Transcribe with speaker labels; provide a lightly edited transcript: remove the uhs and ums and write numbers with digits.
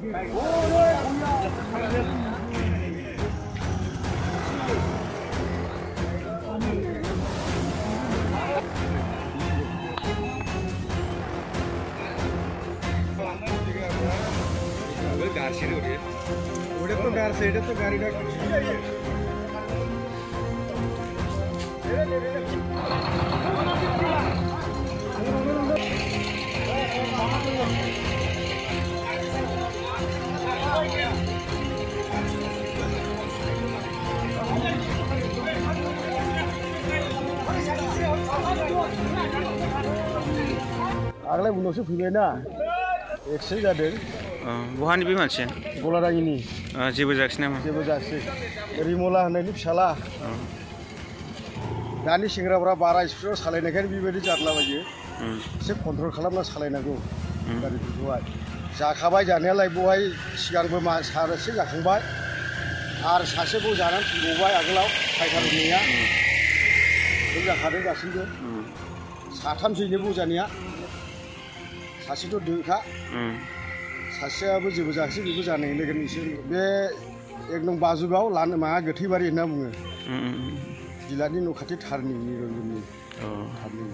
Speaker 1: ওটা তো গাড়ছে, এটা তো গাড়িটা आगलाय उनावसो फैबायना एक्सिडेन्ट जादों।
Speaker 2: बहानि बे मानसिया?
Speaker 1: गलारायनि।
Speaker 2: जेबो जायाखिसै नामा?
Speaker 1: जेबो जायाखिसै। रिमला होननायनि फिसाला। दानि सेंग्राफ्रा बारा स्पिडआव सालायनायखायनो बेबायदि जादलाबायो। एसे कन्ट्रल खालामना सालायनांगौ गारिफोरखौहाय। जाखाबाय जानायालाय बहाय सिगांबो सासे जाखांबाय आरो सासेखौ जानानै थैबावबाय आगोलाव फाइखार होननाया। बे जाखादों दासिमबो। साथामसैनो बजानिया। सासेथ' दोखा। सासेयाबो जेबो जायाखिसै, बेबो जानाय लोगोन इसोर बे एक नं बाजुगाव लानो माबा गोथैबारि होनना बुङो। जिलानि न' खाथि थारनि निरन्जननि थारनि।